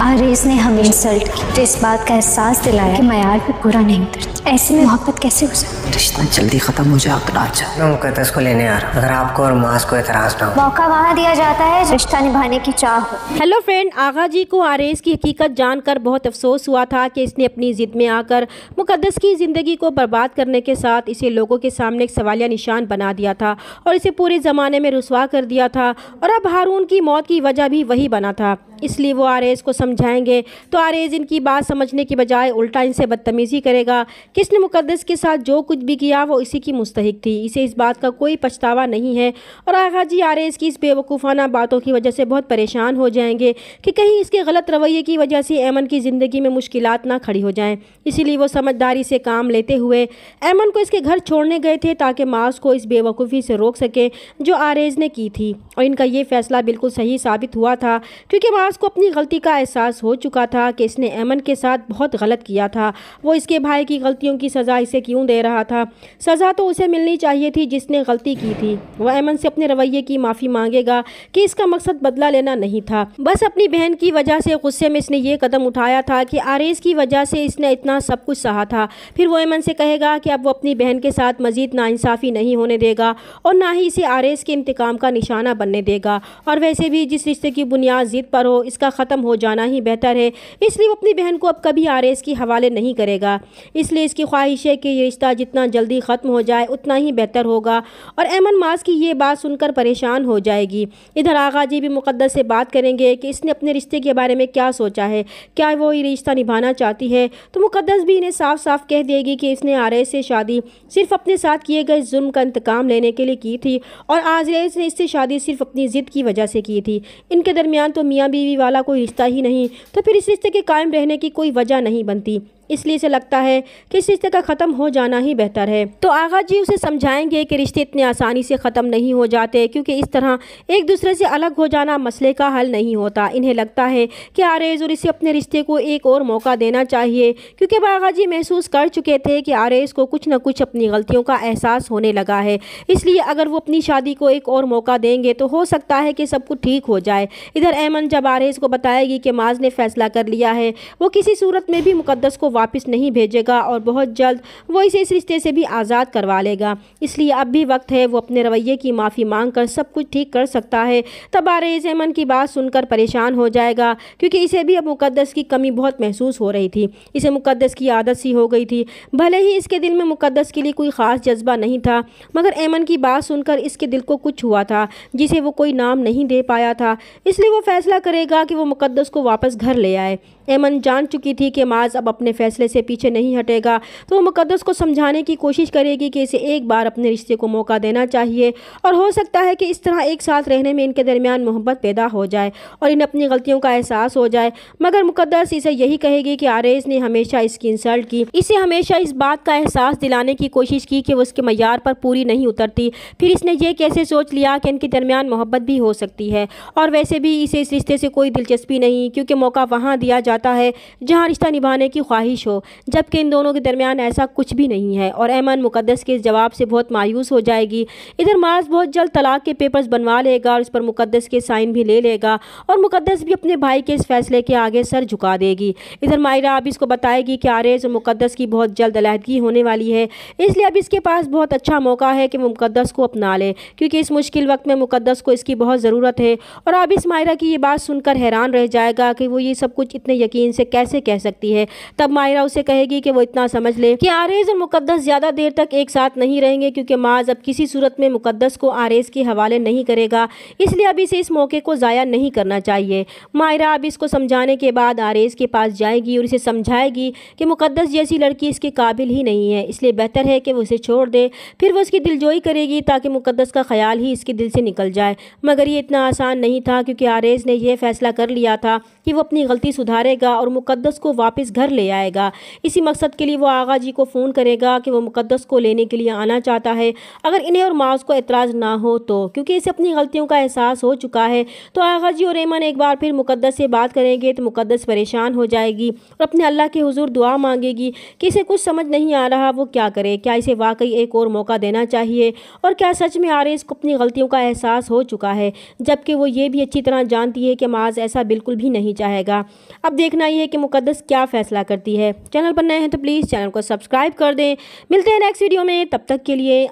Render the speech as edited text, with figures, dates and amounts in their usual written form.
आरेज़ ने हमें इंसल्ट की तो इस बात का एहसास दिलाया कि मयार भी पूरा नहीं उतरता। ऐसे में मोहब्बत कैसे हो सकती? रिश्ता जल्दी खत्म हो जाए तो अच्छा। मैं मुकद्दस को लेने आ रहा हूँ, अगर आपको और मुआज को एतराज ना हो। मौका वहाँ दिया जाता है रिश्ता निभाने की चाह हो। हेलो फ्रेंड, आगा जी को आरेज़ की हकीकत जानकर बहुत अफसोस हुआ था कि इसने अपनी ज़िद में आकर मुकद्दस की ज़िंदगी को बर्बाद करने के साथ इसे लोगों के सामने एक सवालिया निशान बना दिया था और इसे पूरे ज़माने में रुसवा कर दिया था। और अब हारून की मौत की वजह भी वही बना था, इसलिए वो आरेज़ को समझाएंगे तो आरेज़ इनकी बात समझने की बजाय उल्टा इनसे बदतमीज़ी करेगा कि इसने मुकद्दस के साथ जो कुछ भी किया वो इसी की मुस्तहिक थी, इसे इस बात का कोई पछतावा नहीं है। और आगा जी आरेज़ की इस बेवकूफ़ाना बातों की वजह से बहुत परेशान हो जाएंगे कि कहीं इसके गलत रवैये की वजह से ऐमन की ज़िंदगी में मुश्किलात ना खड़ी हो जाएं। इसीलिए वो समझदारी से काम लेते हुए ऐमन को इसके घर छोड़ने गए थे ताकि माज को इस बेवकूफ़ी से रोक सके जो आरेज़ ने की थी। और इनका ये फ़ैसला बिल्कुल सही साबित हुआ था क्योंकि माज को अपनी गलती का एहसास हो चुका था कि इसने ऐमन के साथ बहुत गलत किया था। वो इसके भाई की गलतियों की सज़ा इसे क्यों दे रहा था? सज़ा तो उसे मिलनी चाहिए थी जिसने गलती की थी। वो ऐमन से अपने रवैये की माफ़ी मांगेगा कि इसका मकसद बदला लेना नहीं था, बस अपनी बहन की वजह से गुस्से में इसने ये कदम उठाया था कि आरेज़ की वजह से इसने इतना सब कुछ सहा था। फिर वो ऐमन से कहेगा कि अब वो अपनी बहन के साथ मज़ीद नाइंसाफ़ी नहीं होने देगा और ना ही इसे आरेज़ के इंतकाम का निशाना बनने देगा। और वैसे भी जिस रिश्ते की बुनियाद ज़िद पर हो इसका ख़त्म हो जाना ही बेहतर है, इसलिए वो अपनी बहन को अब कभी आरेज़ की हवाले नहीं करेगा। इसलिए इसकी ख्वाहिश है कि ये रिश्ता जितना जल्दी ख़त्म हो जाए उतना ही बेहतर होगा। और ऐमन माज की ये बात सुनकर परेशान हो जाएगी। इधर आगा जी भी मुकद्दस से बात करेंगे कि इसने अपने रिश्ते के बारे में क्या सोचा है, क्या वो ये रिश्ता निभाना चाहती है। तो मुकद्दस भी इन्हें साफ साफ कह देगी कि इसने आरेज़ से शादी सिर्फ अपने साथ किए गए जुल्म का इंतकाम लेने के लिए की थी और आरेज़ ने इससे शादी सिर्फ अपनी ज़िद की वजह से की थी। इनके दरमियान तो मियाँ बीवी वाला कोई रिश्ता ही नहीं, तो फिर इस रिश्ते के कायम रहने की कोई वजह नहीं बनती। इसलिए इसे लगता है कि इस रिश्ते का ख़त्म हो जाना ही बेहतर है। तो आगा जी उसे समझाएंगे कि रिश्ते इतने आसानी से ख़त्म नहीं हो जाते क्योंकि इस तरह एक दूसरे से अलग हो जाना मसले का हल नहीं होता। इन्हें लगता है कि आरेज़ और इसे अपने रिश्ते को एक और मौका देना चाहिए क्योंकि आगा जी महसूस कर चुके थे कि आरेज़ को कुछ न कुछ अपनी गलतियों का एहसास होने लगा है। इसलिए अगर वो अपनी शादी को एक और मौका देंगे तो हो सकता है कि सब कुछ ठीक हो जाए। इधर ऐमन जब आरेज़ को बताएगी कि माज ने फ़ैसला कर लिया है, वो किसी सूरत में भी मुकद्दस को वापस नहीं भेजेगा और बहुत जल्द वो इसे इस रिश्ते से भी आज़ाद करवा लेगा। इसलिए अब भी वक्त है, वो अपने रवैये की माफ़ी मांगकर सब कुछ ठीक कर सकता है। तब आरेज़ ऐमन की बात सुनकर परेशान हो जाएगा क्योंकि इसे भी अब मुकद्दस की कमी बहुत महसूस हो रही थी। इसे मुकद्दस की आदत सी हो गई थी। भले ही इसके दिल में मुकद्दस के लिए कोई ख़ास जज्बा नहीं था, मगर ऐमन की बात सुनकर इसके दिल को कुछ हुआ था जिसे वो कोई नाम नहीं दे पाया था। इसलिए वो फैसला करेगा कि वो मुकद्दस को वापस घर ले आए। ऐमन जान चुकी थी कि माज अब अपने फ़ैसले से पीछे नहीं हटेगा, तो वो मुकद्दस को समझाने की कोशिश करेगी कि इसे एक बार अपने रिश्ते को मौका देना चाहिए और हो सकता है कि इस तरह एक साथ रहने में इनके दरमियान मोहब्बत पैदा हो जाए और इन्हें अपनी गलतियों का एहसास हो जाए। मगर मुकद्दस इसे यही कहेगी कि आरेज़ ने हमेशा इसकी इंसल्ट की, इसे हमेशा इस बात का एहसास दिलाने की कोशिश की कि वो उसके मयार पर पूरी नहीं उतरती। फिर इसने ये कैसे सोच लिया कि इनके दरमियान मोहब्बत भी हो सकती है। और वैसे भी इसे इस रिश्ते से कोई दिलचस्पी नहीं क्योंकि मौका वहाँ दिया जाता है जहाँ रिश्ता निभाने की ख्वाहिश हो, जबकि इन दोनों के दरमियान ऐसा कुछ भी नहीं है। और ऐमन मुकद्दस के जवाब से बहुत मायूस हो जाएगी। इधर माज बहुत जल्द तलाक के पेपर्स बनवा लेगा और इस पर मुकद्दस के साइन भी ले लेगा और मुकद्दस भी अपने भाई के इस फैसले के आगे सर झुका देगी। इधर मायरा अब इसको बताएगी कि आरेज़ और मुकद्दस की बहुत जल्द अलहदगी होने वाली है, इसलिए अब इसके पास बहुत अच्छा मौका है कि वो मुकद्दस को अपना ले क्योंकि इस मुश्किल वक्त में मुकद्दस को इसकी बहुत ज़रूरत है। और अब इस मायरा की ये बात सुनकर हैरान रह जाएगा कि वो ये सब कुछ इतने यकीन से कैसे कह सकती है। तब मायरा उसे कहेगी कि वो इतना समझ ले कि आरेज़ और मुकद्दस ज़्यादा देर तक एक साथ नहीं रहेंगे क्योंकि माज अब किसी सूरत में मुकद्दस को आरेज़ के हवाले नहीं करेगा, इसलिए अब इसे इस मौके को ज़ाया नहीं करना चाहिए। मायरा अब इसको समझाने के बाद आरेज़ के पास जाएगी और इसे समझाएगी कि मुकद्दस जैसी लड़की इसके काबिल ही नहीं है, इसलिए बेहतर है कि वो इसे छोड़ दे। फिर वो उसकी दिलजोई करेगी ताकि मुकद्दस का ख्याल ही इसके दिल से निकल जाए। मगर ये इतना आसान नहीं था क्योंकि आरेज़ ने यह फैसला कर लिया था कि वो अपनी गलती सुधारेगा और मुकद्दस को वापस घर ले आएगा। گا۔ اسی مقصد کے لیے وہ آغا جی کو فون کرے گا کہ وہ مقدس کو لینے کے لیے آنا چاہتا ہے۔ اگر انہیں اور معاذ کو اعتراض نہ ہو تو کیونکہ اسے اپنی غلطیوں کا احساس ہو چکا ہے تو آغا جی اور ایمن ایک بار پھر مقدس سے بات کریں گے تو مقدس پریشان ہو جائے گی اور اپنے اللہ کے حضور دعا مانگے گی کہ اسے کچھ سمجھ نہیں آ رہا وہ کیا کرے، کیا اسے واقعی ایک اور موقع دینا چاہیے اور کیا سچ میں عارض کو اپنی غلطیوں کا احساس ہو چکا ہے، جبکہ وہ یہ بھی اچھی طرح جانتی ہے کہ معاذ ایسا بالکل بھی نہیں چاہے گا۔ اب دیکھنا یہ ہے کہ مقدس کیا فیصلہ کرتی ہے۔ چینل پر نئے ہیں تو پلیز چینل کو سبسکرائب کر دیں۔ ملتے ہیں نیکسٹ ویڈیو میں، تب تک کے لیے